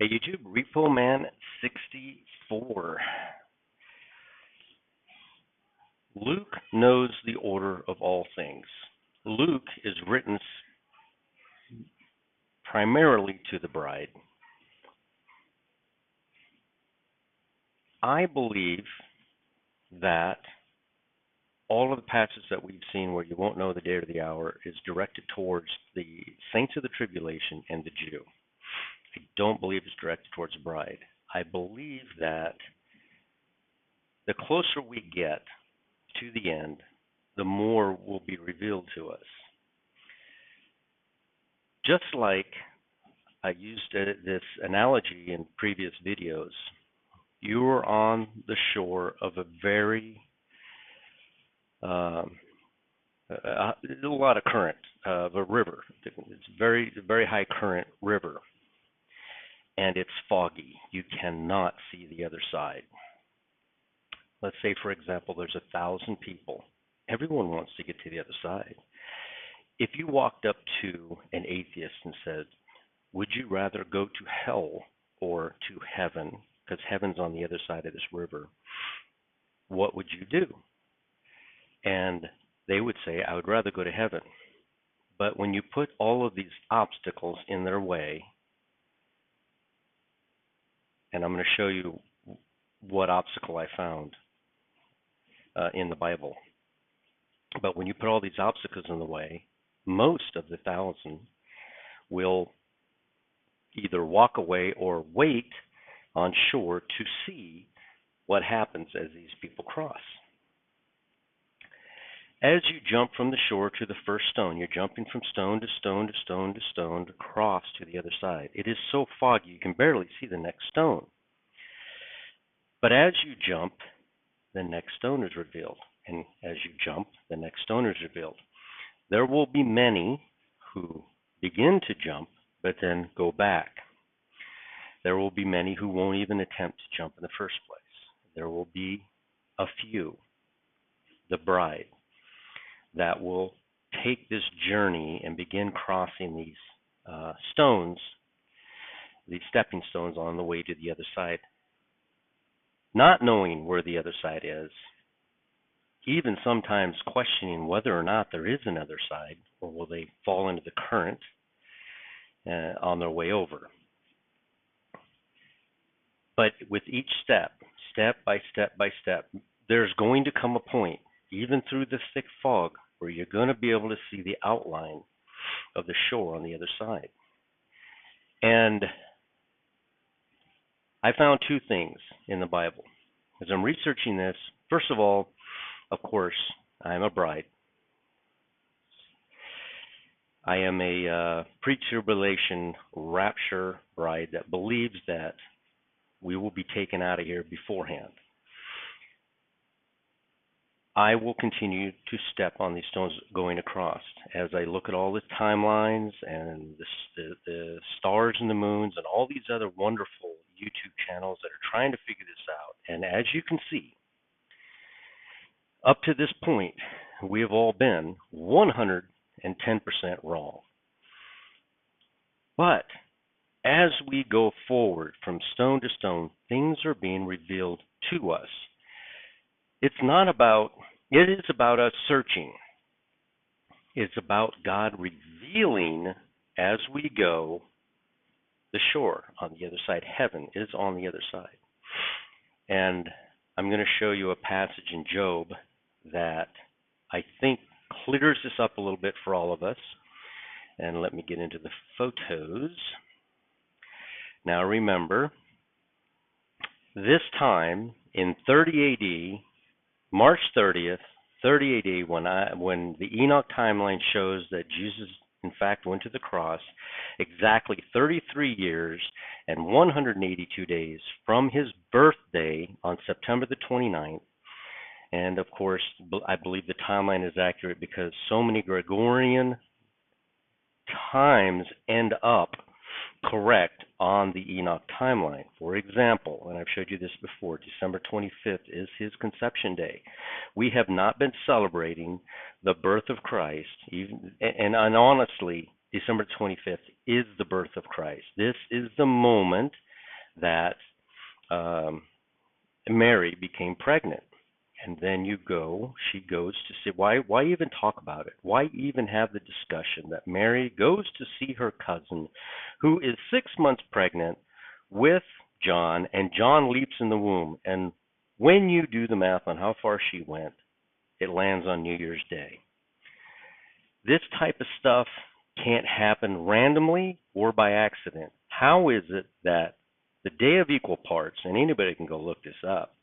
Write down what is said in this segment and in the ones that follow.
Hey YouTube, Repo Man 64. Luke knows the order of all things. Luke is written primarily to the bride. I believe that all of the passages that we've seen where you won't know the day or the hour is directed towards the saints of the tribulation and the Jew. I don't believe it's directed towards the bride. I believe that the closer we get to the end, the more will be revealed to us. Just like I used this analogy in previous videos, you are on the shore of a lot of current of a river. It's very high current river, and it's foggy. You cannot see the other side. Let's say, for example, there's 1,000 people. Everyone wants to get to the other side. If you walked up to an atheist and said, would you rather go to hell or to heaven? Because heaven's on the other side of this river. What would you do? And they would say, I would rather go to heaven. But when you put all of these obstacles in their way, and I'm going to show you what obstacle I found in the Bible. But when you put all these obstacles in the way, most of the 1,000 will either walk away or wait on shore to see what happens as these people cross. As you jump from the shore to the first stone, you're jumping from stone to stone to stone to stone to cross to the other side. It is so foggy you can barely see the next stone. But as you jump, the next stone is revealed. And as you jump, the next stone is revealed. There will be many who begin to jump, but then go back. There will be many who won't even attempt to jump in the first place. There will be a few, the bride, that will take this journey and begin crossing these stones, these stepping stones on the way to the other side, not knowing where the other side is, even sometimes questioning whether or not there is another side, or will they fall into the current on their way over. But with each step by step by step, there's going to come a point, even through the thick fog, where you're going to be able to see the outline of the shore on the other side. And I found two things in the Bible. As I'm researching this, first of all, of course, I'm a bride. I am a pre-tribulation rapture bride that believes that we will be taken out of here beforehand. I will continue to step on these stones going across as I look at all the timelines and the stars and the moons and all these other wonderful YouTube channels that are trying to figure this out. And as you can see, up to this point, we have all been 110% wrong. But as we go forward from stone to stone, things are being revealed to us. It is about us searching. It's about God revealing as we go the shore on the other side. Heaven is on the other side. And I'm going to show you a passage in Job that I think clears this up a little bit for all of us. And let me get into the photos. Now remember, this time in 30 AD, March 30th, 30 AD, when the Enoch timeline shows that Jesus, in fact, went to the cross, exactly 33 years and 182 days from his birthday on September the 29th. And, of course, I believe the timeline is accurate because so many Gregorian times end up correct on the Enoch timeline. For example, and I've showed you this before, December 25th is his conception day. We have not been celebrating the birth of Christ, and honestly, December 25th is the birth of Christ. This is the moment that Mary became pregnant. And then she goes to see, why even talk about it? Why even have the discussion that Mary goes to see her cousin who is 6 months pregnant with John, and John leaps in the womb. And when you do the math on how far she went, it lands on New Year's Day. This type of stuff can't happen randomly or by accident. How is it that the day of equal parts, and anybody can go look this up,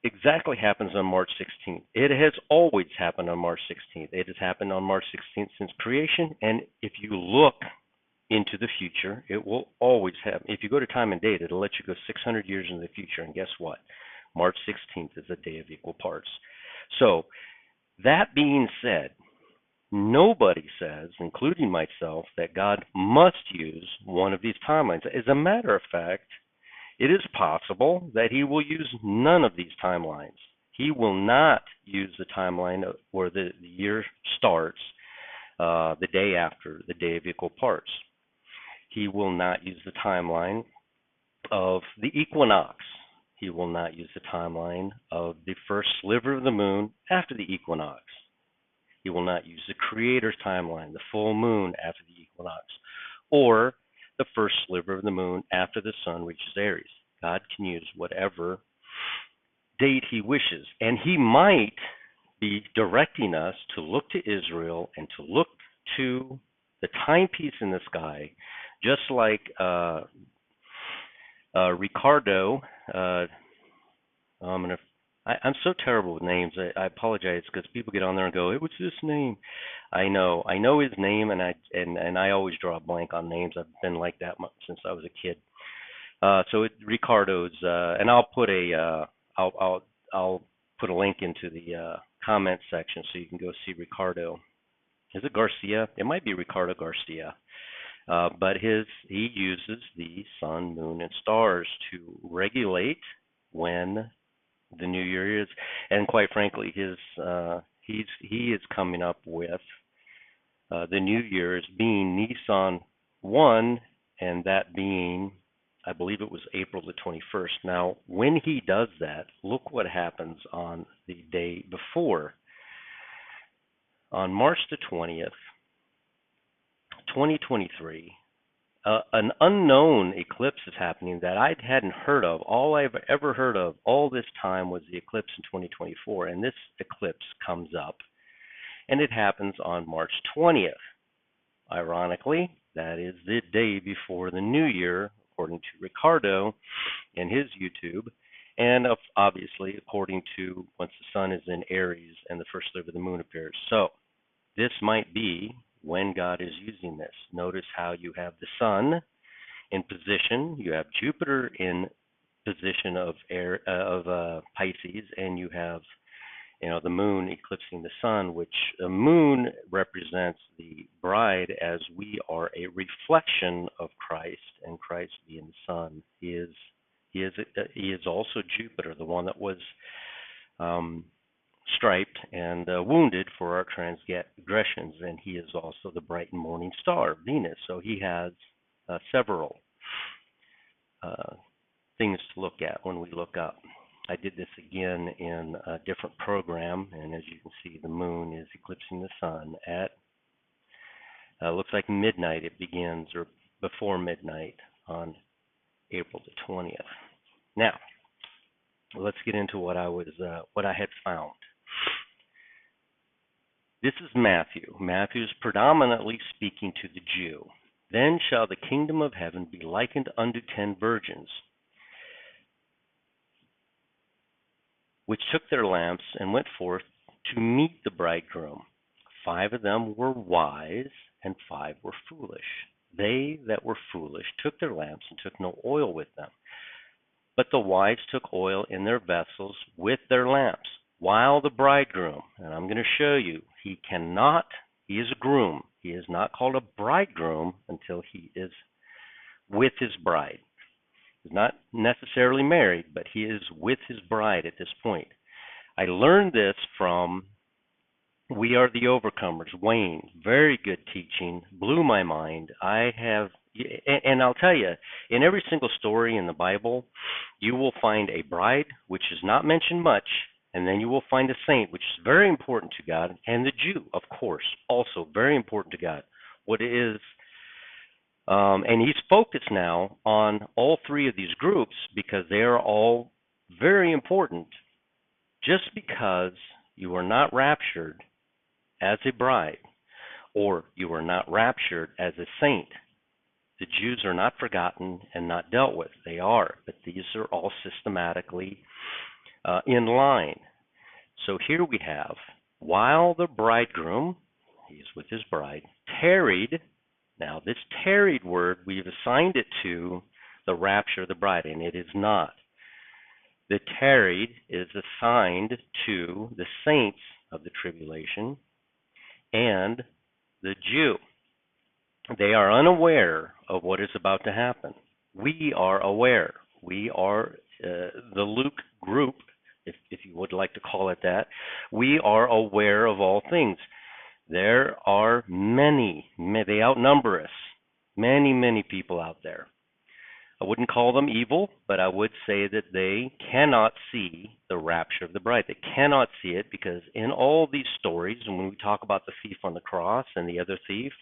exactly happens on March 16th. It has always happened on March 16th. It has happened on March 16th since creation, and if you look into the future, it will always happen. If you go to time and date, it'll let you go 600 years into the future, and guess what? March 16th is a day of equal parts. So, that being said, nobody says, including myself, that God must use one of these timelines. As a matter of fact, it is possible that he will use none of these timelines. He will not use the timeline where the year starts the day after the day of equal parts. He will not use the timeline of the equinox. He will not use the timeline of the first sliver of the moon after the equinox. He will not use the Creator's timeline, the full moon after the equinox, or the first sliver of the moon after the sun reaches Aries. God can use whatever date he wishes, and he might be directing us to look to Israel and to look to the timepiece in the sky, just like Ricardo. I'm so terrible with names. I apologize because people get on there and go, "Hey, what's this name?" I know his name, and I always draw a blank on names. I've been like that since I was a kid. Ricardo's, and I'll put a link into the comment section so you can go see Ricardo. Is it Garcia? It might be Ricardo Garcia. But he uses the sun, moon, and stars to regulate when the new year is, and quite frankly, he is coming up with the new year as being Nisan 1, and that being, I believe it was April the 21st. Now, when he does that, look what happens on the day before. On March the 20th, 2023, an unknown eclipse is happening that I hadn't heard of. All I've ever heard of all this time was the eclipse in 2024, and this eclipse comes up, and it happens on March 20th. Ironically, that is the day before the new year, according to Ricardo and his YouTube, and obviously according to once the sun is in Aries and the first sliver of the moon appears. So, this might be when God is using this. Notice how you have the sun in position, you have Jupiter in position of Pisces, and you have the moon eclipsing the sun, which the moon represents the bride, as we are a reflection of Christ, and Christ being the sun. He is also Jupiter, the one that was striped and wounded for our transgressions, and he is also the bright and morning star, Venus. So he has several things to look at when we look up. I did this again in a different program, and as you can see, the moon is eclipsing the sun at looks like midnight. It begins, or before midnight, on April the 20th. Now, let's get into what I had found. This is Matthew. Matthew's predominantly speaking to the Jew. Then shall the kingdom of heaven be likened unto 10 virgins, which took their lamps and went forth to meet the bridegroom. 5 of them were wise, and 5 were foolish. They that were foolish took their lamps and took no oil with them. But the wise took oil in their vessels with their lamps. While the bridegroom, and I'm going to show you, he is a groom. He is not called a bridegroom until he is with his bride. He's not necessarily married, but he is with his bride at this point. I learned this from We Are the Overcomers. Wayne, very good teaching, blew my mind. I have And I'll tell you, in every single story in the Bible, you will find a bride, which is not mentioned much, and then you will find a saint, which is very important to God, and the Jew, of course, also very important to God. What is, and he's focused now on all three of these groups because they are all very important. Just because you are not raptured as a bride, or you are not raptured as a saint, the Jews are not forgotten and not dealt with. They are, but these are all systematically in line. So here we have, while the bridegroom, he's with his bride, tarried. Now, this tarried word, we've assigned it to the rapture of the bride, and it is not. The tarried is assigned to the saints of the tribulation and the Jew. They are unaware of what is about to happen. We are aware. We are the Luke group, if you would like to call it that. We are aware of all things. There are many, they outnumber us, many people out there. I wouldn't call them evil, but I would say that they cannot see the rapture of the bride. They cannot see it because in all these stories, and when we talk about the thief on the cross and the other thief,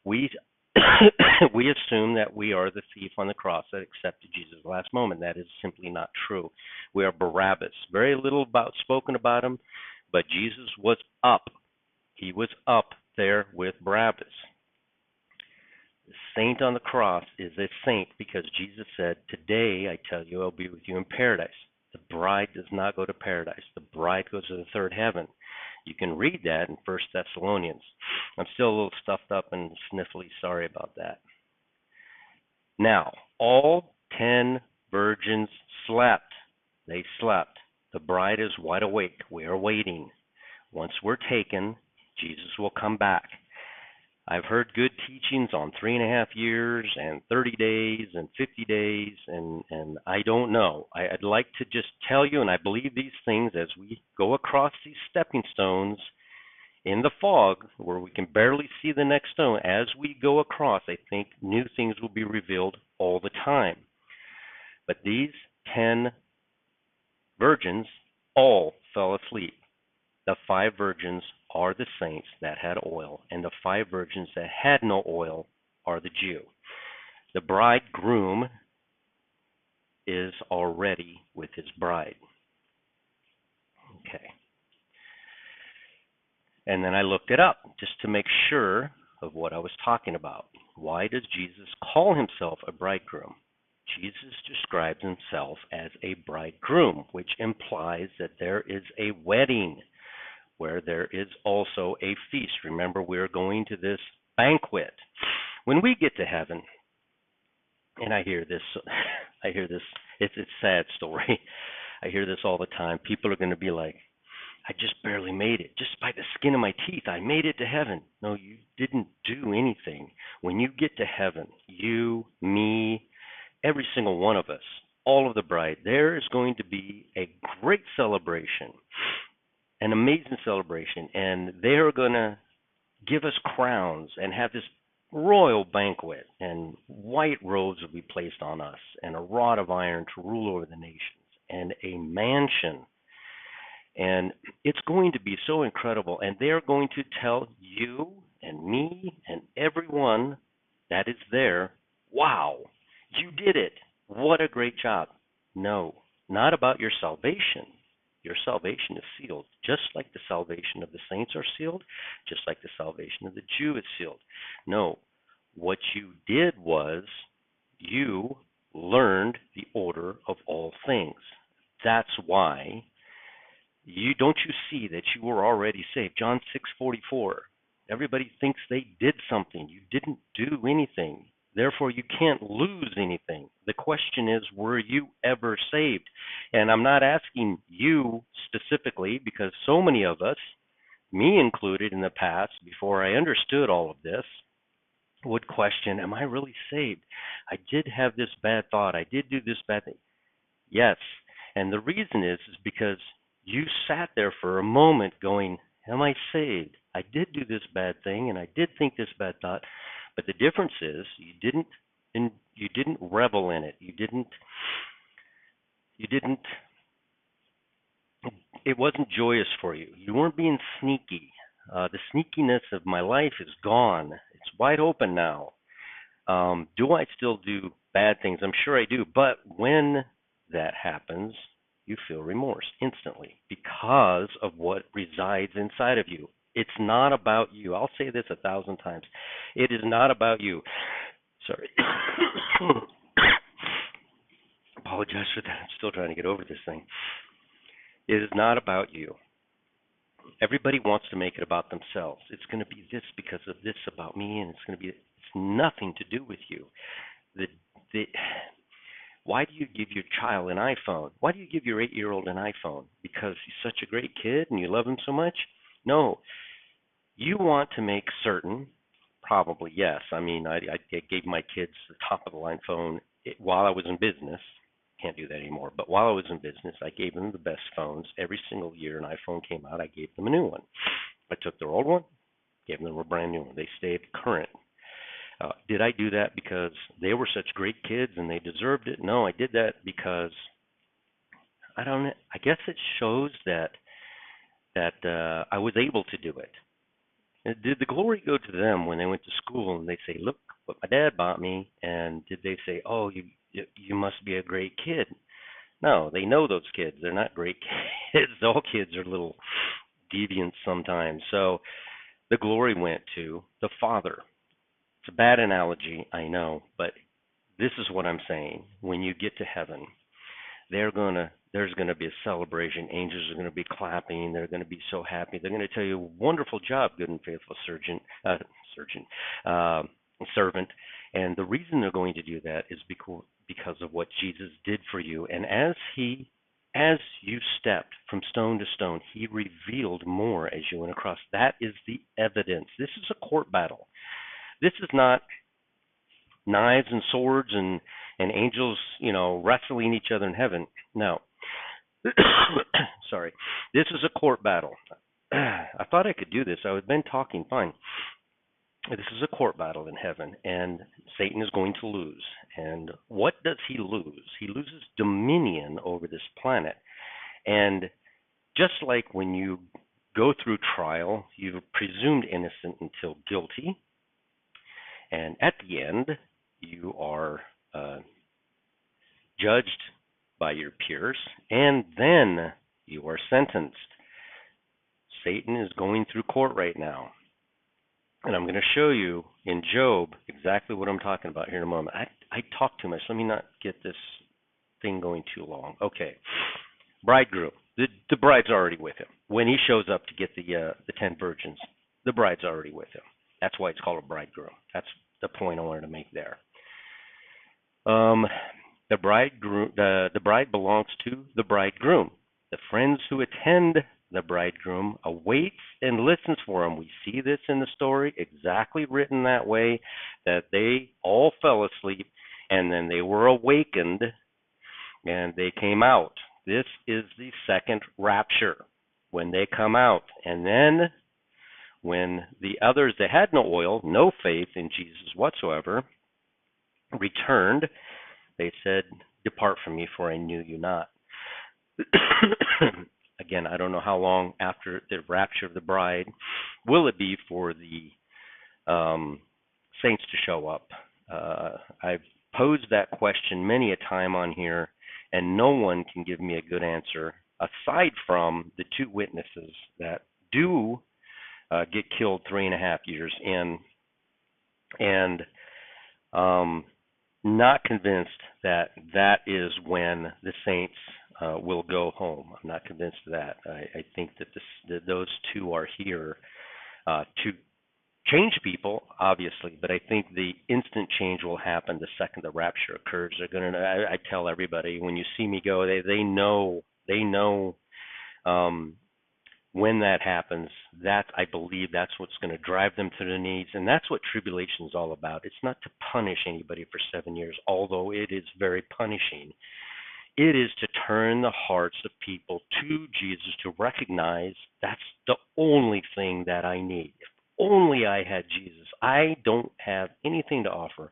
we we assume that we are the thief on the cross that accepted Jesus at the last moment. That is simply not true. We are Barabbas. Very little spoken about him, but Jesus was up. He was up there with Barabbas. The saint on the cross is a saint because Jesus said, "Today I tell you I'll be with you in paradise." The bride does not go to paradise. The bride goes to the third heaven. You can read that in 1 Thessalonians. I'm still a little stuffed up and sniffly. Sorry about that. Now, all 10 virgins slept. They slept. The bride is wide awake. We are waiting. Once we're taken, Jesus will come back. I've heard good teachings on 3.5 years and 30 days and 50 days, and I don't know. I'd like to just tell you, and I believe these things as we go across these stepping stones in the fog where we can barely see the next stone. As we go across, I think new things will be revealed all the time. But these 10 virgins all fell asleep. The 5 virgins are the saints that had oil, and the 5 virgins that had no oil are the Jew. The bridegroom is already with his bride. Okay. And then I looked it up just to make sure of what I was talking about. Why does Jesus call himself a bridegroom? Jesus describes himself as a bridegroom, which implies that there is a wedding where there is also a feast. Remember, we're going to this banquet. When we get to heaven, and I hear this, it's a sad story. I hear this all the time. People are going to be like, I just barely made it. Just by the skin of my teeth, I made it to heaven. No, you didn't do anything. When you get to heaven, you, me, every single one of us, all of the bride, there is going to be a great celebration. An amazing celebration, and they're going to give us crowns and have this royal banquet, and white robes will be placed on us, and a rod of iron to rule over the nations, and a mansion. And it's going to be so incredible, and they're going to tell you and me and everyone that is there, wow, you did it. What a great job. No, not about your salvation. Your salvation is sealed, just like the salvation of the saints are sealed, just like the salvation of the Jew is sealed. No, what you did was you learned the order of all things. That's why you see that you were already saved. John 6:44. Everybody thinks they did something. You didn't do anything. Therefore, you can't lose anything. The question is, were you ever saved? And I'm not asking you specifically because so many of us, me included in the past, before I understood all of this, would question, am I really saved? I did have this bad thought. I did do this bad thing. Yes. And the reason is because you sat there for a moment going, am I saved? I did do this bad thing and I did think this bad thought. But the difference is you didn't revel in it. You didn't it wasn't joyous for you. You weren't being sneaky. The sneakiness of my life is gone. It's wide open now. Do I still do bad things? I'm sure I do. But when that happens, you feel remorse instantly because of what resides inside of you. It's not about you. I'll say this 1,000 times. It is not about you. Sorry. Apologize for that. I'm still trying to get over this thing. It is not about you. Everybody wants to make it about themselves. It's going to be this because of this about me, and it's nothing to do with you. The the Why do you give your child an iPhone? Why do you give your 8-year-old an iPhone? Because he's such a great kid and you love him so much? No, you want to make certain. Probably yes. I mean, I gave my kids the top of the line phone while I was in business. Can't do that anymore. But while I was in business, I gave them the best phones. Every single year an iPhone came out, I gave them a new one. I took their old one, gave them a brand new one. They stayed current. Did I do that because they were such great kids and they deserved it? No, I did that because I don't. I guess it shows that I was able to do it. Did the glory go to them when they went to school and they say, "Look what my dad bought me"? And did they say, "Oh, you must be a great kid"? No, they know those kids. They're not great kids. All kids are little deviants sometimes. So the glory went to the Father. It's a bad analogy, I know, but this is what I'm saying. When you get to heaven, there's gonna be a celebration. Angels are gonna be clapping. They're gonna be so happy. They're gonna tell you, "Wonderful job, good and faithful surgeon, uh, servant." And the reason they're going to do that is because of what Jesus did for you. And as you stepped from stone to stone, he revealed more as you went across. That is the evidence. This is a court battle. This is not knives and swords and angels, wrestling each other in heaven. No. Sorry. This is a court battle. I thought I could do this. I've been talking fine. This is a court battle in heaven, and Satan is going to lose. And what does he lose? He loses dominion over this planet. And just like when you go through trial, you're presumed innocent until guilty. And at the end, you are judged by your peers, and then you are sentenced. Satan is going through court right now. And I'm going to show you in Job exactly what I'm talking about here in a moment. I talk too much. Let me not get this thing going too long. Okay. Bridegroom. The bride's already with him. When he shows up to get the 10 virgins, the bride's already with him. That's why it's called a bridegroom. That's the point I wanted to make there. The bride belongs to the bridegroom. The friends who attend the bridegroom awaits and listens for him. We see this in the story, exactly written that way, that they all fell asleep and then they were awakened and they came out. This is the second rapture, when they come out. And then when the others that had no oil, no faith in Jesus whatsoever, returned, they said, "Depart from me, for I knew you not." Again, I don't know how long after the rapture of the bride will it be for the saints to show up. I've posed that question many a time on here, and no one can give me a good answer aside from the two witnesses that do get killed 3.5 years in, and not convinced that that is when the saints will go home. I'm not convinced of that. I think that those two are here to change people, obviously, but I think the instant change will happen the second the rapture occurs. They're going to. I tell everybody, when you see me go, they know when that happens. That, I believe, that's what's going to drive them to their knees, and that's what tribulation is all about. It's not to punish anybody for 7 years, although it is very punishing. It is to turn the hearts of people to Jesus, to recognize that's the only thing that I need. only I had Jesus. I don't have anything to offer.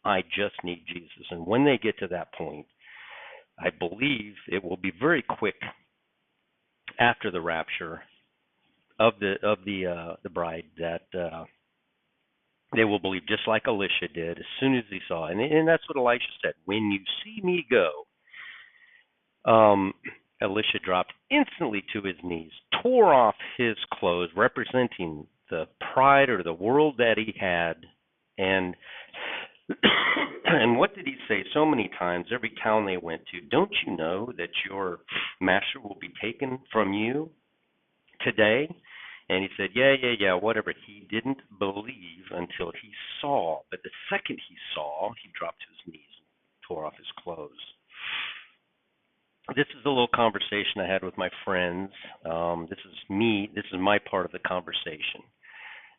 I just need Jesus. And when they get to that point, I believe it will be very quick after the rapture of the bride that they will believe, just like Elisha did as soon as he saw. And that's what Elisha said. When you see me go, um, Elisha dropped instantly to his knees, tore off his clothes, representing the pride or the world that he had, and and what did he say so many times? Every town they went to, don't you know that your master will be taken from you today? And he said, yeah, whatever. He didn't believe until he saw. But the second he saw, he dropped to his knees and tore off his clothes. This is a little conversation I had with my friends. This is me. This is my part of the conversation.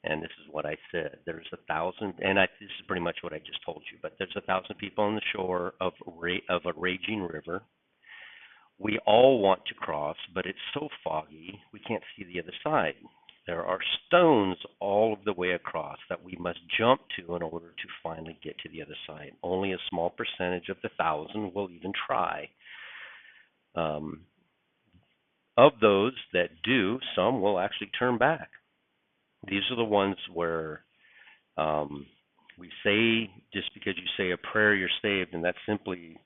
And this is what I said. There's 1,000, and this is pretty much what I just told you, but there's 1,000 people on the shore of a raging river. We all want to cross, but it's so foggy we can't see the other side. There are stones all of the way across that we must jump to in order to finally get to the other side. Only a small percentage of the 1,000 will even try. Um, of those that do, some will actually turn back. These are the ones where we say, just because you say a prayer, you're saved, and that's simply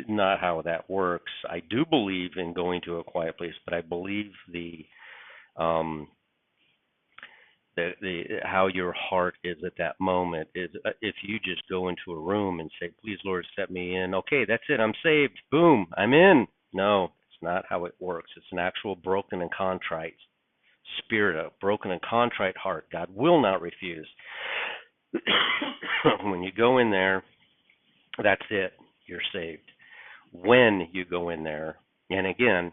not how that works. I do believe in going to a quiet place, but I believe um, the how your heart is at that moment is, if you just go into a room and say, "Please, Lord, set me in." Okay, that's it. I'm saved. Boom, I'm in. No, it's not how it works. It's an actual broken and contrite spirit, a broken and contrite heart. God will not refuse. When you go in there, that's it. You're saved. When you go in there, and again,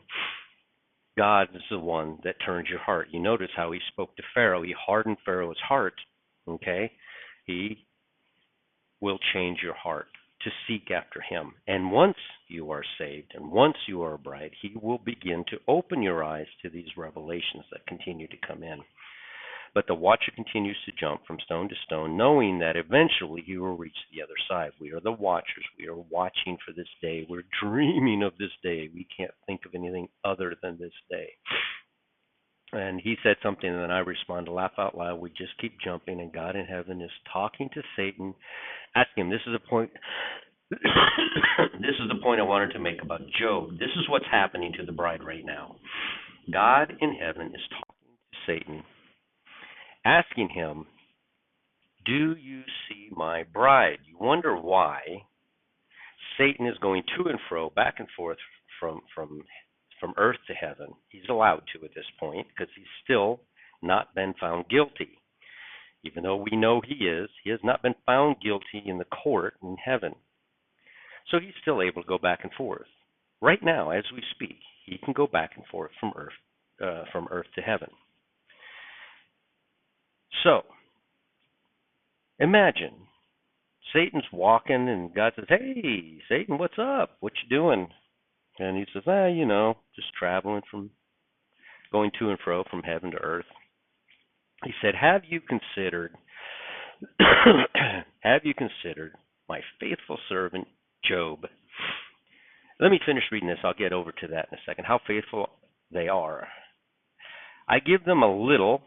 God is the one that turns your heart. You notice how he spoke to Pharaoh. He hardened Pharaoh's heart. Okay? He will change your heart to seek after him. And once you are saved and once you are a bride, he will begin to open your eyes to these revelations that continue to come in. But the watcher continues to jump from stone to stone, knowing that eventually he will reach the other side. We are the watchers. We are watching for this day. We're dreaming of this day. We can't think of anything other than this day. And he said something, and then I respond to laugh out loud. We just keep jumping, and God in heaven is talking to Satan, asking him. This is a point. This is the point I wanted to make about Job. This is what's happening to the bride right now. God in heaven is talking to Satan, asking him, "Do you see my bride?" You wonder why Satan is going to and fro, back and forth from earth to heaven. He's allowed to at this point because he's still not been found guilty. Even though we know he has not been found guilty in the court in heaven. So he's still able to go back and forth. Right now, as we speak, he can go back and forth from earth to heaven. So, imagine Satan's walking and God says, "Hey, Satan, what's up? What you doing?" And he says, just traveling going to and fro from heaven to earth. He said, "Have you considered have you considered my faithful servant Job?" Let me finish reading this. I'll get over to that in a second. How faithful they are. I give them a little.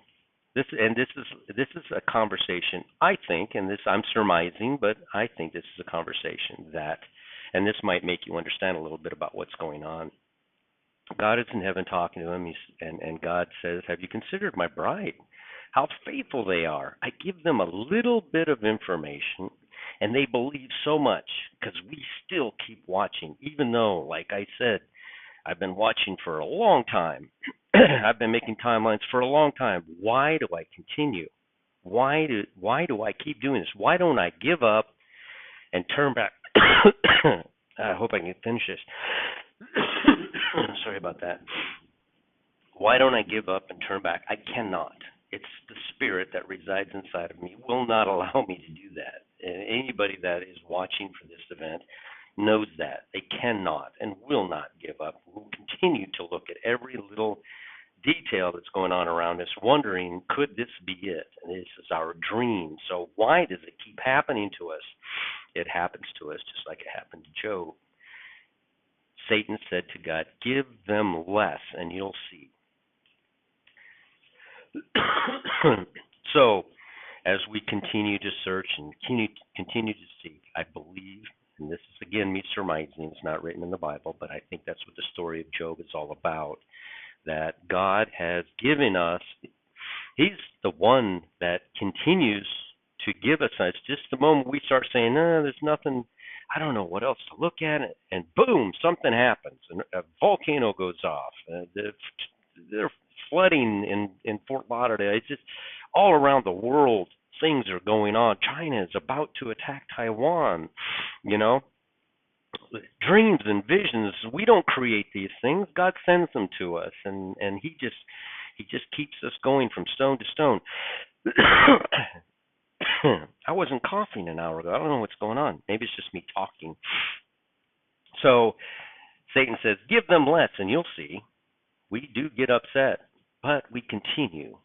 This is a conversation, I think, and this I'm surmising, but I think this is a conversation that, and this might make you understand a little bit about what's going on. God is in heaven talking to him, and God says, "Have you considered my bride? How faithful they are. I give them a little bit of information, and they believe so much because we still keep watching, even though, like I said, I've been watching for a long time. I've been making timelines for a long time. Why do I continue? Why do I keep doing this? Why don't I give up and turn back?" I hope I can finish this. Sorry about that. Why don't I give up and turn back? I cannot. It's the spirit that resides inside of me will not allow me to do that. And anybody that is watching for this event knows that. They cannot and will not give up. We'll continue to look at every little detail that's going on around us, wondering, could this be it? And this is our dream. So why does it keep happening to us? It happens to us just like it happened to Job. Satan said to God, give them less and you'll see. So as we continue to search and continue to seek, I believe, and this is again me surmising, it's not written in the Bible, but I think that's what the story of Job is all about, that God has given us, He's the one that continues to give us. It's just the moment we start saying, no, there's nothing, I don't know what else to look at, and boom, something happens. And a volcano goes off. They're flooding in Fort Lauderdale. It's just all around the world, things are going on. China is about to attack Taiwan. You know, dreams and visions. We don't create these things. God sends them to us, and He just keeps us going from stone to stone. I wasn't coughing an hour ago. I don't know what's going on. Maybe it's just me talking. So Satan says, give them less and you'll see. We do get upset, but we continue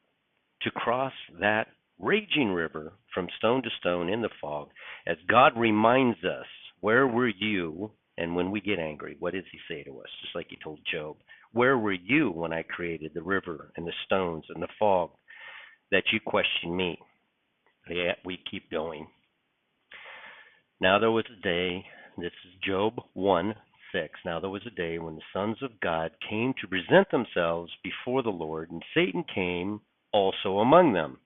to cross that raging river from stone to stone in the fog as God reminds us, where were you? And when we get angry, what does He say to us? Just like He told Job, where were you when I created the river and the stones and the fog that you question me? Yeah, we keep going. Now there was a day, this is Job 1:6. Now there was a day when the sons of God came to present themselves before the Lord, and Satan came also among them.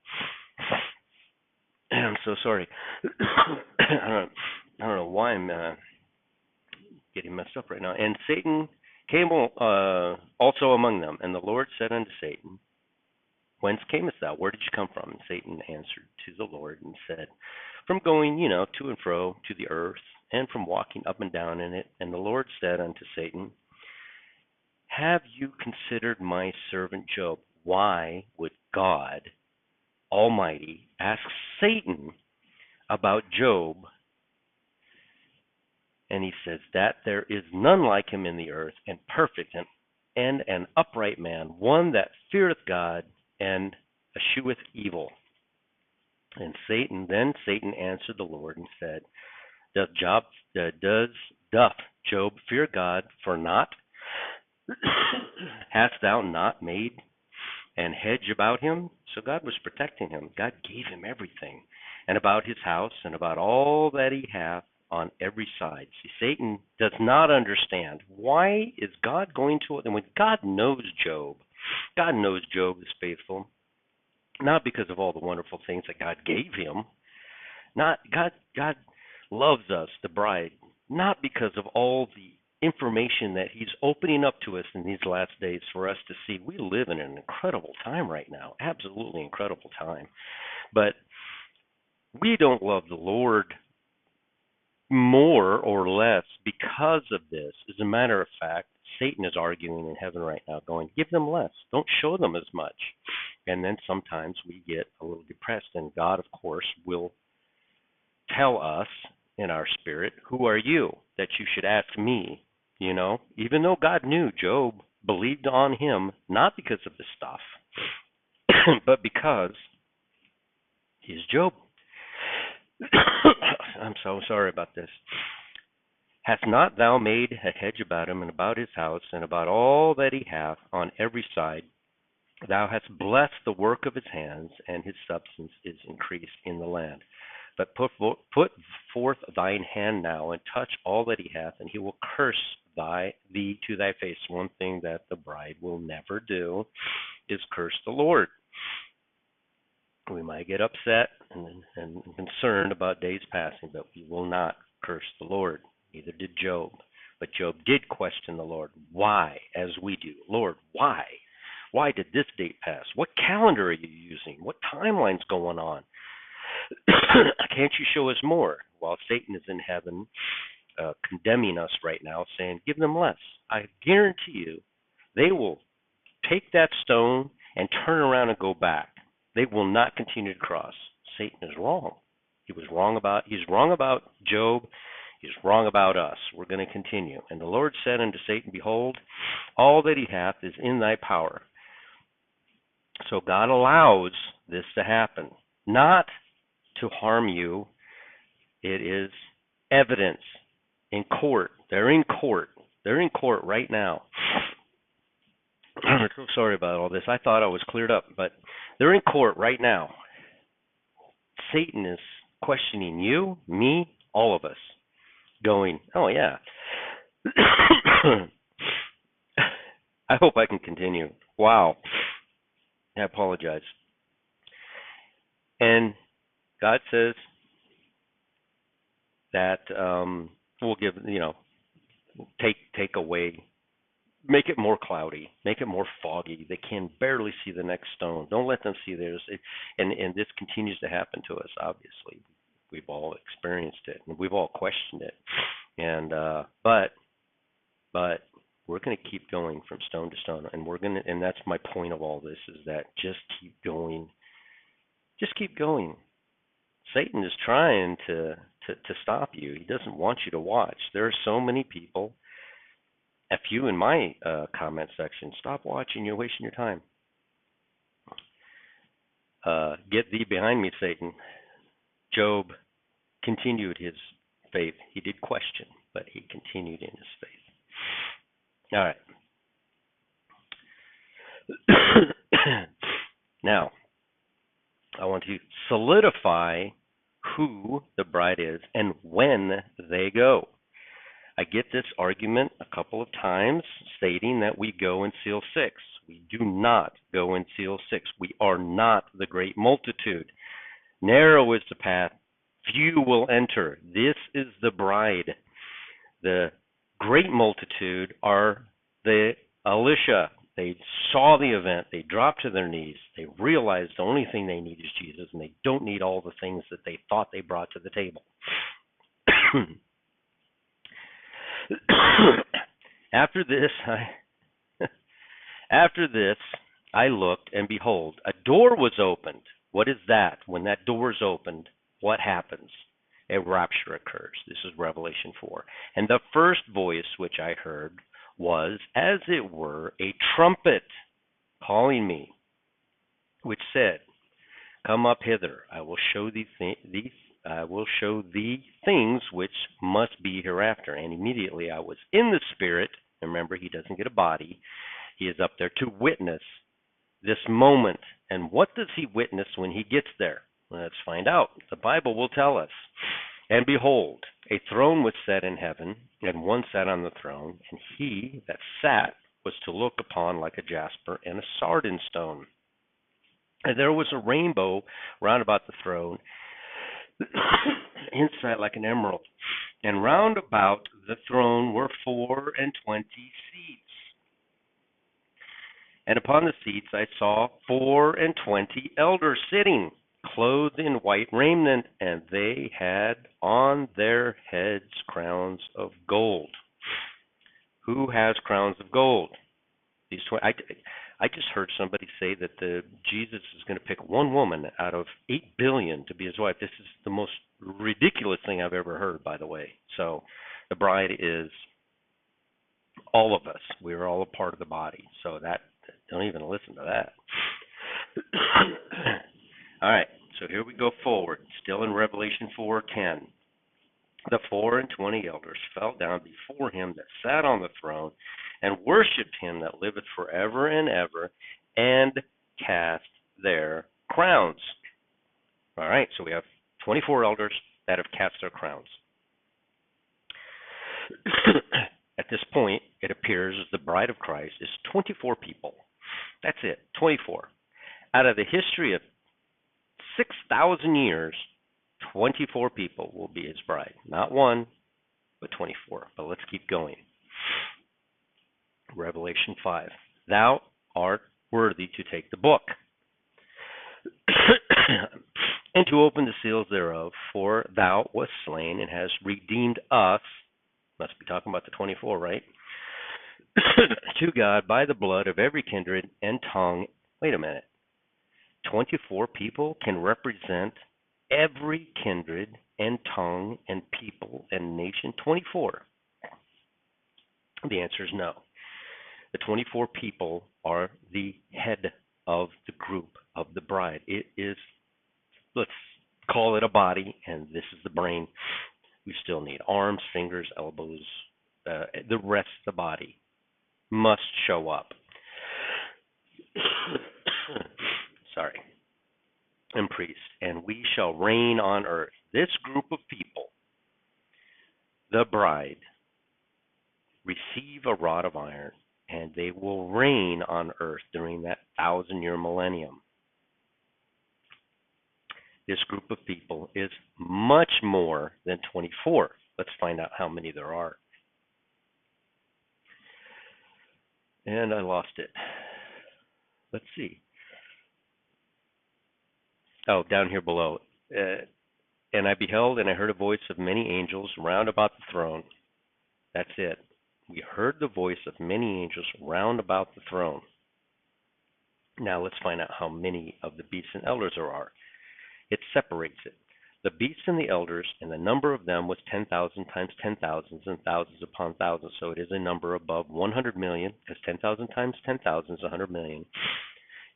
I'm so sorry. I don't know why I'm getting messed up right now. And Satan came also among them, and the Lord said unto Satan, whence camest thou? Where did you come from? And Satan answered to the Lord and said, from going, to and fro to the earth, and from walking up and down in it. And the Lord said unto Satan, have you considered my servant Job? Why would God Almighty ask Satan about Job? And he says that there is none like him in the earth, and perfect, and an upright man, one that feareth God and escheweth evil. And Satan answered the Lord and said, doth Job fear God for naught? Hast thou not made an hedge about him? So God was protecting him. God gave him everything, and about his house, and about all that he hath on every side. See, Satan does not understand. Why is God going to, and when God knows Job is faithful, not because of all the wonderful things that God gave him. Not God loves us, the bride, not because of all the information that He's opening up to us in these last days for us to see. We live in an incredible time right now, absolutely incredible time. But we don't love the Lord more or less because of this. As a matter of fact, Satan is arguing in heaven right now, going, give them less. Don't show them as much. And then sometimes we get a little depressed, and God, of course, will tell us in our spirit, who are you that you should ask me? Even though God knew Job believed on Him, not because of the stuff, but because He's Job. I'm so sorry about this. Hast not thou made a hedge about him, and about his house, and about all that he hath on every side? Thou hast blessed the work of his hands, and his substance is increased in the land. But put forth thine hand now, and touch all that he hath, and he will curse thee to thy face. One thing that the bride will never do is curse the Lord. We might get upset and concerned about days passing, but we will not curse the Lord. Neither did Job. But Job did question the Lord. Why? As we do. Lord, why? Why did this date pass? What calendar are you using? What timeline's going on? Can't you show us more? While Satan is in heaven condemning us right now, saying, give them less. I guarantee you they will take that stone and turn around and go back. They will not continue to cross. Satan is wrong. He's wrong about Job. He's wrong about us. We're going to continue. And the Lord said unto Satan, behold, all that he hath is in thy power, So God allows this to happen, not to harm you. It is evidence in court. They're in court. They're in court right now. I'm so sorry about all this. I thought I was cleared up, but they're in court right now. Satan is questioning you, me, all of us, going, oh, yeah. I hope I can continue. Wow. I apologize. And God says that we'll give, take away, make it more cloudy, make it more foggy. They can barely see the next stone. Don't let them see theirs. And this continues to happen to us. Obviously, we've all experienced it, and we've all questioned it. And but we're going to keep going from stone to stone, and that's my point of all this, is that just keep going. Just keep going. Satan is trying to stop you. He doesn't want you to watch. There are so many people. A few in my comment section. Stop watching. You're wasting your time. Get thee behind me, Satan. Job continued his faith. He did question, but he continued in his faith. All right. Now, I want to solidify who the bride is and when they go. I get this argument a couple of times stating that we go in seal 6. We do not go in seal 6. We are not the great multitude. Narrow is the path, few will enter. This is the bride. The great multitude are the Elisha. They saw the event. They dropped to their knees. They realized the only thing they need is Jesus, and they don't need all the things that they thought they brought to the table. After this, I looked, and behold, a door was opened. What is that? When that door is opened, what happens? A rapture occurs. This is Revelation 4. And the first voice which I heard was, as it were, a trumpet calling me, which said, "Come up hither. I will show thee things which must be hereafter." And immediately I was in the Spirit. And remember, he doesn't get a body. He is up there to witness this moment. And what does he witness when he gets there? Let's find out. The Bible will tell us. And behold, a throne was set in heaven, and one sat on the throne, and he that sat was to look upon like a jasper and a sardine stone. And there was a rainbow round about the throne, inside like an emerald. And round about the throne were 24 seats. And upon the seats I saw 24 elders sitting, clothed in white raiment, and they had on their heads crowns of gold. Who has crowns of gold? These 20. I just heard somebody say that Jesus is going to pick one woman out of 8 billion to be his wife. This is the most ridiculous thing I've ever heard, by the way. So the bride is all of us. We are all a part of the body. So that, don't even listen to that. All right, so here we go forward. Still in Revelation 4:10. The 24 elders fell down before him that sat on the throne, and worshipped him that liveth forever and ever, and cast their crowns. All right, so we have 24 elders that have cast their crowns. At this point, it appears the bride of Christ is 24 people. That's it, 24. Out of the history of 6,000 years, 24 people will be his bride. Not one, but 24. But let's keep going. Revelation 5. Thou art worthy to take the book and to open the seals thereof, for thou wast slain and hast redeemed us. Must be talking about the 24, right? To God by the blood of every kindred and tongue. Wait a minute. 24 people can represent every kindred and tongue and people and nation. 24. The answer is no. The 24 people are the head of the group of the bride. It is, let's call it a body, and this is the brain. We still need arms, fingers, elbows, the rest of the body must show up. Sorry. And priests, and we shall reign on earth. This group of people, the bride, receive a rod of iron, and they will reign on earth during that 1,000-year millennium. This group of people is much more than 24. Let's find out how many there are. And I lost it. Let's see. Oh, down here below. And I beheld and I heard a voice of many angels round about the throne. That's it. We heard the voice of many angels round about the throne. Now let's find out how many of the beasts and elders there are. It separates it. The beasts and the elders, and the number of them was 10,000 times 10,000s and thousands upon thousands. So it is a number above 100 million, because 10,000 times 10,000 is 100 million.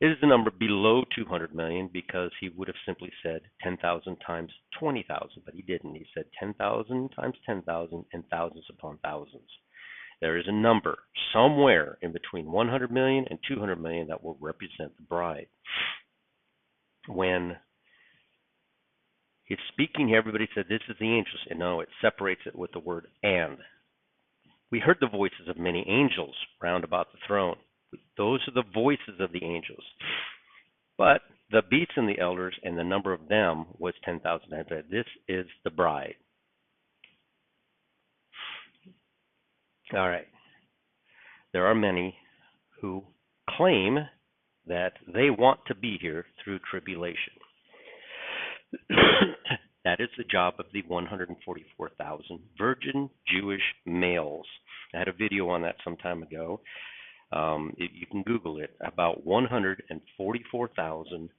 It is a number below 200 million, because he would have simply said 10,000 times 20,000, but he didn't. He said 10,000 times 10,000 and thousands upon thousands. There is a number somewhere in between 100 million and 200 million that will represent the bride. When he's speaking here, everybody said this is the angels, and no, it separates it with the word and. We heard the voices of many angels round about the throne. Those are the voices of the angels. But the beasts and the elders, and the number of them was 10,000. This is the bride. All right. There are many who claim that they want to be here through tribulation. That is the job of the 144,000 virgin Jewish males. I had a video on that some time ago. You can Google it. About 144,000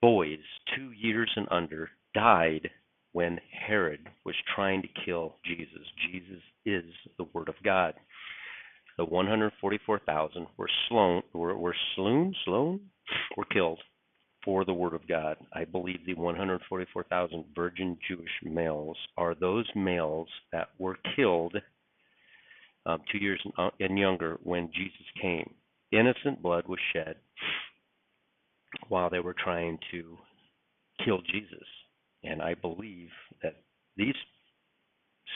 boys 2 years and under died when Herod was trying to kill Jesus. Jesus is the Word of God. The 144,000 were killed for the Word of God. I believe the 144,000 virgin Jewish males are those males that were killed 2 years and younger when Jesus came. Innocent blood was shed while they were trying to kill Jesus. And I believe that these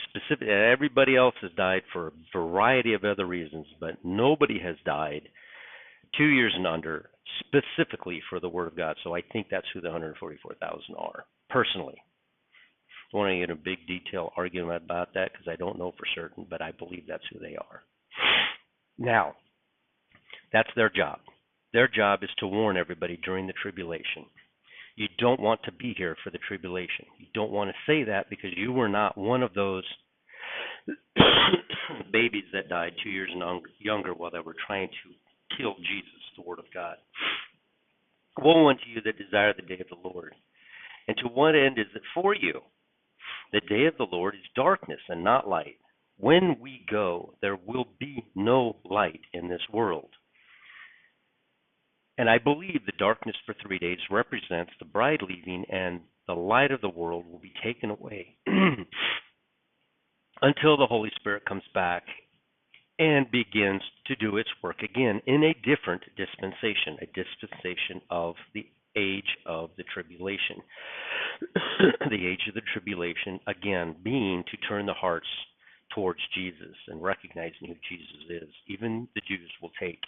specific, everybody else has died for a variety of other reasons, but nobody has died 2 years and under specifically for the Word of God. So I think that's who the 144,000 are, personally. I want to get a big detail argument about that because I don't know for certain, but I believe that's who they are. Now, that's their job. Their job is to warn everybody during the tribulation. You don't want to be here for the tribulation. You don't want to say that because you were not one of those babies that died 2 years and younger while they were trying to kill Jesus, the Word of God. Woe unto you that desire the day of the Lord. And to what end is it for you? The day of the Lord is darkness and not light. When we go, there will be no light in this world. And I believe the darkness for 3 days represents the bride leaving, and the light of the world will be taken away until the Holy Spirit comes back and begins to do its work again in a different dispensation, a dispensation of the age of the tribulation. The age of the tribulation, again, being to turn the hearts towards Jesus and recognizing who Jesus is. Even the Jews will take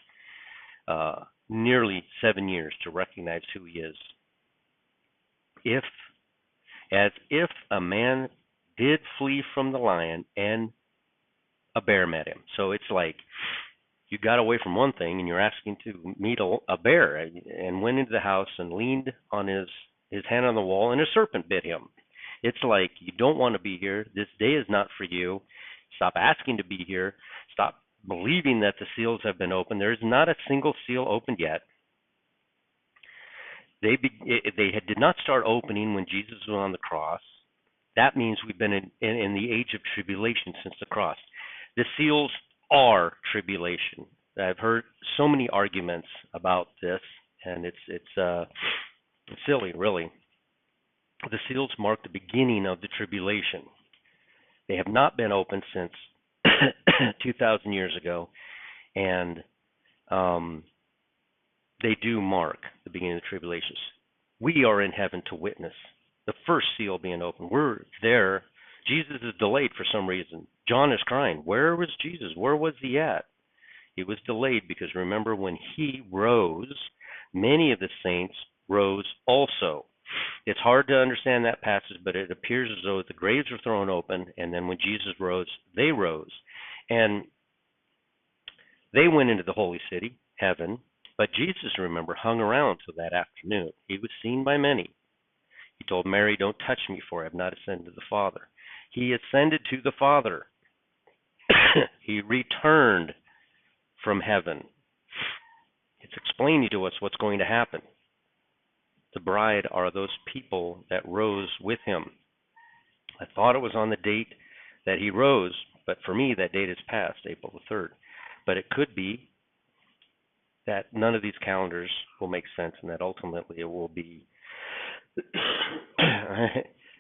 nearly 7 years to recognize who he is. As if a man did flee from the lion and a bear met him. So it's like you got away from one thing and you're asking to meet a bear, and went into the house and leaned on his hand on the wall and a serpent bit him. It's like you don't want to be here. This day is not for you. Stop asking to be here. Stop believing that the seals have been opened. There is not a single seal opened yet. They did not start opening when Jesus was on the cross. That means we've been in the age of tribulation since the cross. The seals are tribulation. I've heard so many arguments about this, and it's silly, really. The seals mark the beginning of the tribulation. They have not been opened since 2,000 years ago, and um, they do mark the beginning of the tribulations. We are in heaven to witness the first seal being opened. We're there. Jesus is delayed for some reason. John is crying. Where was Jesus? Where was he at? He was delayed because remember, when he rose, many of the saints rose also. It's hard to understand that passage, but it appears as though the graves were thrown open, and then when Jesus rose, they rose. And they went into the holy city, heaven, but Jesus, remember, hung around till that afternoon. He was seen by many. He told Mary, "Don't touch me, for I have not ascended to the Father." He ascended to the Father. He returned from heaven. It's explaining to us what's going to happen. The bride are those people that rose with him. I thought it was on the date that he rose, but for me that date is past, April the 3rd. But it could be that none of these calendars will make sense and that ultimately it will be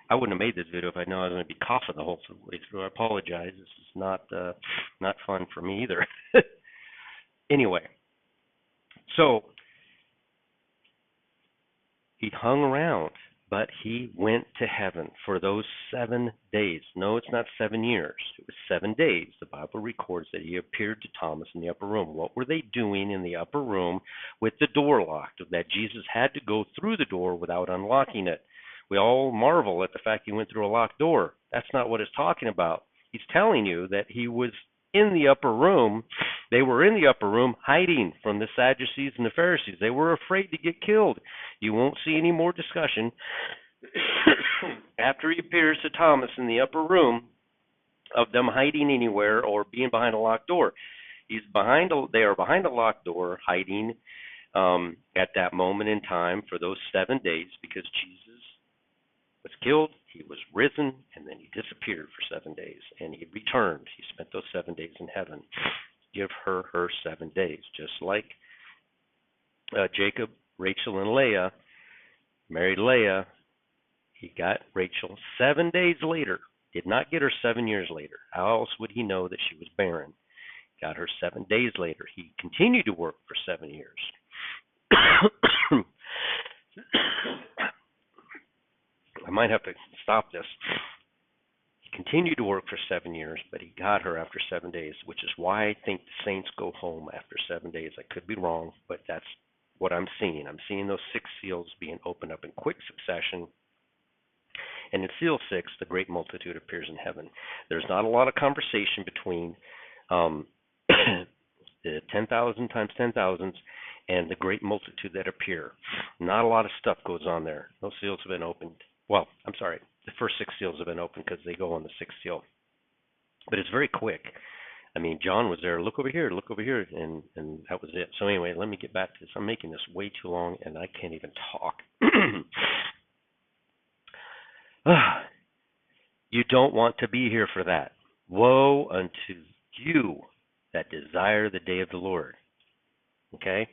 I wouldn't have made this video if I know I was going to be coughing the whole way through. I apologize. This is not fun for me either. Anyway, so he hung around, but he went to heaven for those 7 days. No, it's not 7 years. It was 7 days. The Bible records that he appeared to Thomas in the upper room. What were they doing in the upper room with the door locked? That Jesus had to go through the door without unlocking it. We all marvel at the fact he went through a locked door. That's not what it's talking about. He's telling you that he was in the upper room. They were in the upper room hiding from the Sadducees and the Pharisees. They were afraid to get killed. You won't see any more discussion after he appears to Thomas in the upper room of them hiding anywhere or being behind a locked door. They are behind a locked door, hiding at that moment in time for those 7 days, because Jesus was killed, he was risen, and then he disappeared for 7 days, and he returned. He spent those 7 days in heaven. Give her 7 days, just like Jacob, Rachel, and Leah married Leah. He got Rachel 7 days later. Did not get her 7 years later. How else would he know that she was barren? Got her 7 days later. He continued to work for 7 years. I might have to stop this. He continued to work for 7 years, but he got her after 7 days, which is why I think the saints go home after 7 days. I could be wrong, but that's what I'm seeing. I'm seeing those 6 seals being opened up in quick succession. And in seal 6, the great multitude appears in heaven. There's not a lot of conversation between the 10,000 times 10,000s and the great multitude that appear. Not a lot of stuff goes on there. Those seals have been opened. Well, I'm sorry. The first 6 seals have been opened because they go on the 6th seal. But it's very quick. I mean, John was there. Look over here, and that was it. So anyway, let me get back to this. I'm making this way too long, and I can't even talk. You don't want to be here for that. Woe unto you that desire the day of the Lord. Okay?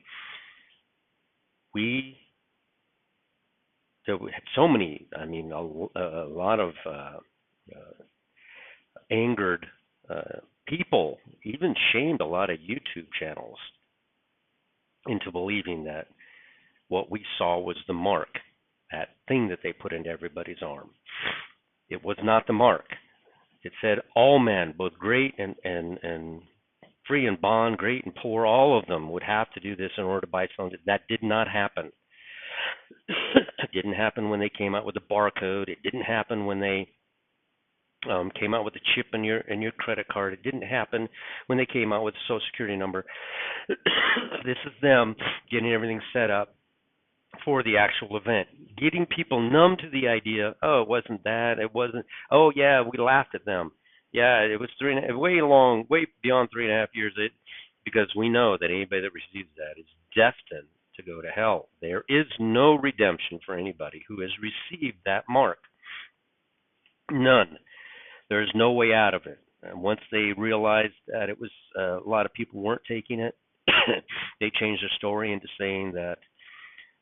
There had so many, I mean, a lot of angered people, even shamed a lot of YouTube channels into believing that what we saw was the mark, that thing that they put into everybody's arm. It was not the mark. It said all men, both great and free and bond, great and poor, all of them would have to do this in order to buy something. That did not happen. It didn't happen when they came out with the barcode. It didn't happen when they came out with the chip in your credit card. It didn't happen when they came out with the Social Security number. This is them getting everything set up for the actual event, getting people numb to the idea. Oh, it wasn't that. It wasn't. Oh, yeah, we laughed at them. Yeah, it was way beyond 3.5 years. Because we know that anybody that receives that is destined to go to hell. There is no redemption for anybody who has received that mark. None. There's no way out of it. And once they realized that it was a lot of people weren't taking it, they changed their story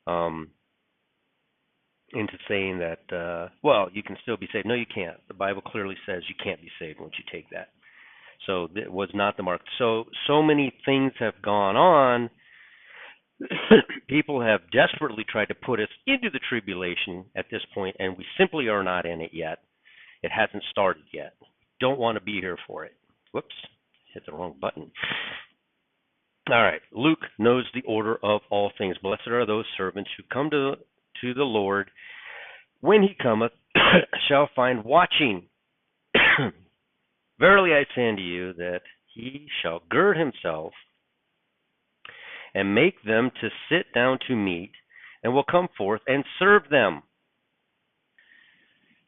um, into saying that well, you can still be saved. No, you can't. The Bible clearly says you can't be saved once you take that. So it was not the mark. So many things have gone on. People have desperately tried to put us into the tribulation at this point, and we simply are not in it yet. It hasn't started yet. Don't want to be here for it. Whoops, hit the wrong button. All right. Luke knows the order of all things. Blessed are those servants who come to the Lord when he cometh, shall find watching. Verily I say unto you that he shall gird himself and make them to sit down to meat, and will come forth and serve them.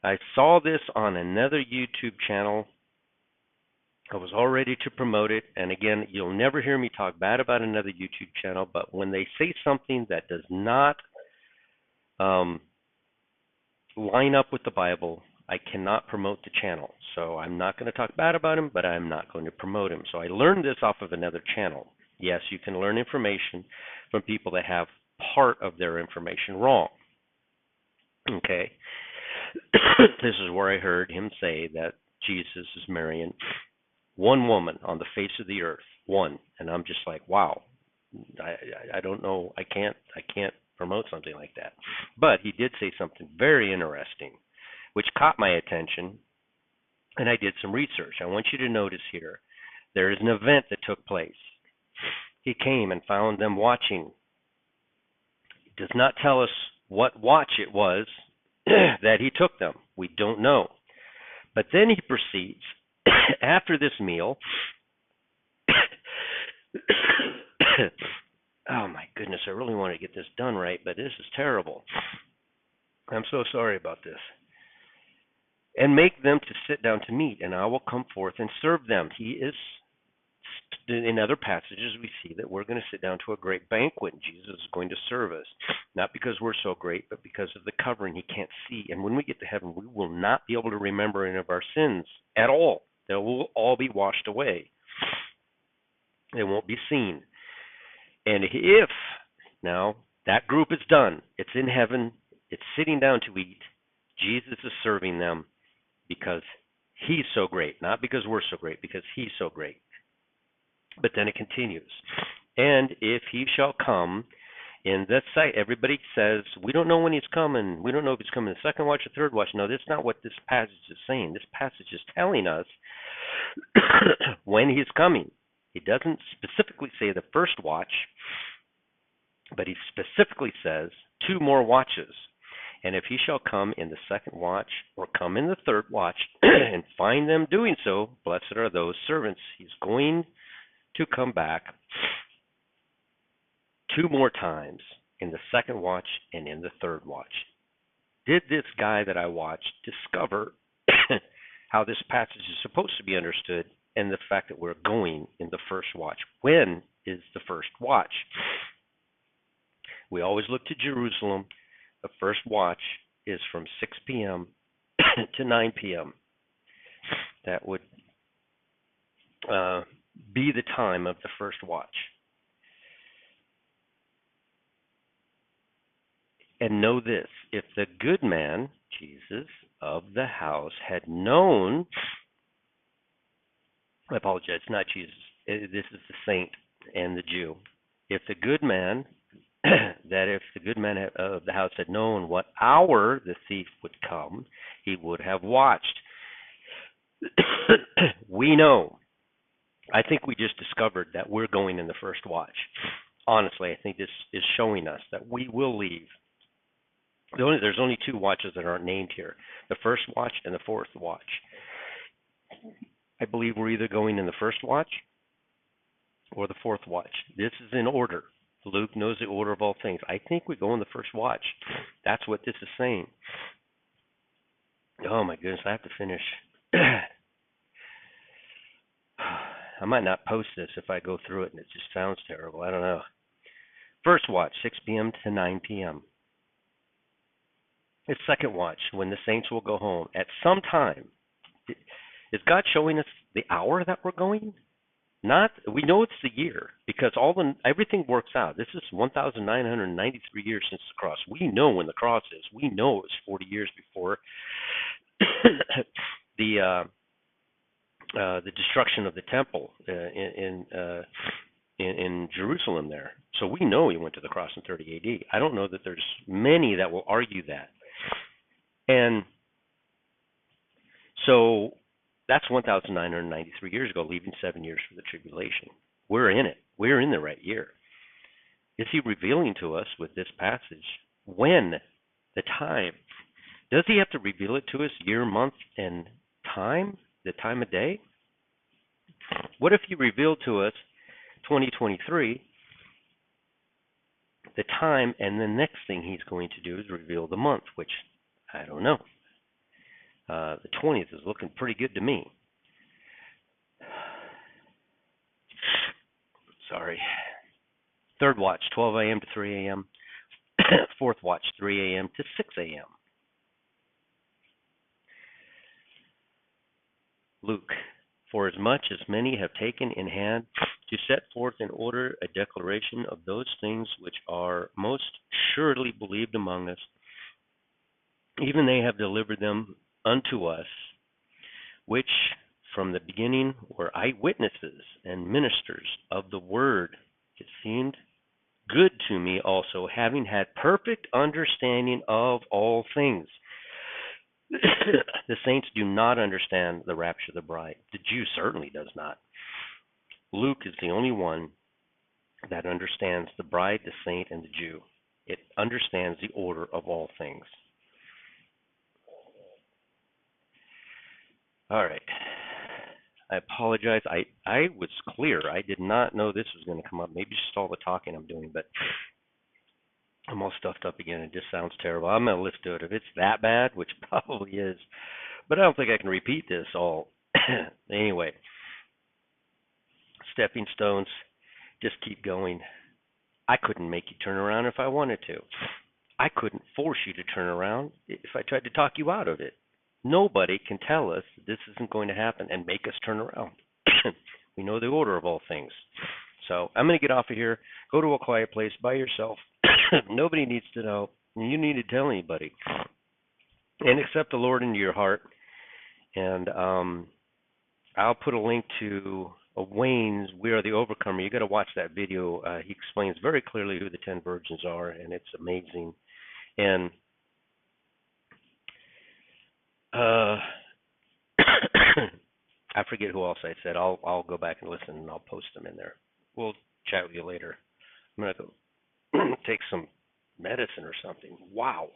I saw this on another YouTube channel. I was all ready to promote it, and again, you'll never hear me talk bad about another YouTube channel, but when they say something that does not line up with the Bible, I cannot promote the channel. So I'm not going to talk bad about him, but I'm not going to promote him. So I learned this off of another channel. Yes, you can learn information from people that have part of their information wrong. Okay? This is where I heard him say that Jesus is marrying one woman on the face of the earth. One. And I'm just like, wow. I don't know. I can't promote something like that. But he did say something very interesting, which caught my attention, and I did some research. I want you to notice here, there is an event that took place. He came and found them watching. He does not tell us what watch it was that he took them. We don't know. But then he proceeds, after this meal, oh my goodness, I really want to get this done right, but this is terrible. I'm so sorry about this. And make them to sit down to meat, and I will come forth and serve them. He is, in other passages, we see that we're going to sit down to a great banquet, and Jesus is going to serve us. Not because we're so great, but because of the covering he can't see. And when we get to heaven, we will not be able to remember any of our sins at all. They will all be washed away. They won't be seen. And if, now, that group is done, it's in heaven, it's sitting down to eat, Jesus is serving them because he's so great, not because we're so great, because he's so great. But then it continues. And if he shall come in that sight, everybody says, we don't know when he's coming. We don't know if he's coming in the second watch or third watch. No, that's not what this passage is saying. This passage is telling us when he's coming. He doesn't specifically say the first watch, but he specifically says 2 more watches. And if he shall come in the second watch or come in the third watch and find them doing so, blessed are those servants. He's going to come back 2 more times, in the second watch and in the third watch. Did this guy that I watched discover how this passage is supposed to be understood, and the fact that we're going in the first watch? When is the first watch? We always look to Jerusalem. The first watch is from 6 p.m. to 9 p.m. That would be the time of the first watch. And know this, if the good man, Jesus, of the house had known, I apologize, not Jesus, this is the saint and the Jew. If the good man, if the good man of the house had known what hour the thief would come, he would have watched. We know. I think we just discovered that we're going in the first watch. Honestly, I think this is showing us that we will leave. There's only 2 watches that aren't named here, the first watch and the fourth watch. I believe we're either going in the first watch or the fourth watch. This is in order. Luke knows the order of all things. I think we go in the first watch. That's what this is saying. Oh my goodness, I have to finish. I might not post this if I go through it and it just sounds terrible. I don't know. First watch, 6 p.m. to 9 p.m. It's second watch, when the saints will go home. At some time, is God showing us the hour that we're going? Not we know it's the year because everything works out. This is 1,993 years since the cross. We know when the cross is. We know it was 40 years before the the destruction of the temple in Jerusalem there. So we know he went to the cross in 30 AD. I don't know that there's many that will argue that. And so that's 1,993 years ago, leaving 7 years for the tribulation. We're in it. We're in the right year. Is he revealing to us with this passage when, the time? Does he have to reveal it to us year, month, and time, the time of day? What if he revealed to us 2023, the time, and the next thing he's going to do is reveal the month, which I don't know. The 20th is looking pretty good to me. Sorry. Third watch, 12 a.m. to 3 a.m. Fourth watch, 3 a.m. to 6 a.m. Luke, for as much as many have taken in hand to set forth in order a declaration of those things which are most surely believed among us, even they have delivered them unto us, which from the beginning were eyewitnesses and ministers of the word. It seemed good to me also, having had perfect understanding of all things. The saints do not understand the rapture of the bride. The Jew certainly does not. Luke is the only one that understands the bride, the saint, and the Jew. It understands the order of all things. All right. I apologize. I was clear. I did not know this was going to come up. Maybe just all the talking I'm doing, but I'm all stuffed up again. It just sounds terrible. I'm going to listen to it if it's that bad, which probably is. But I don't think I can repeat this all. Anyway, stepping stones, just keep going. I couldn't make you turn around if I wanted to. I couldn't force you to turn around if I tried to talk you out of it. Nobody can tell us this isn't going to happen and make us turn around. We know the order of all things. So I'm going to get off of here, go to a quiet place by yourself. Nobody needs to know. You need to tell anybody. And accept the Lord into your heart. And I'll put a link to Wayne's We Are the Overcomer. You got to watch that video. He explains very clearly who the 10 virgins are, and it's amazing. And I forget who else I said. I'll go back and listen, and I'll post them in there. We'll chat with you later. I'm gonna go take some medicine or something. Wow.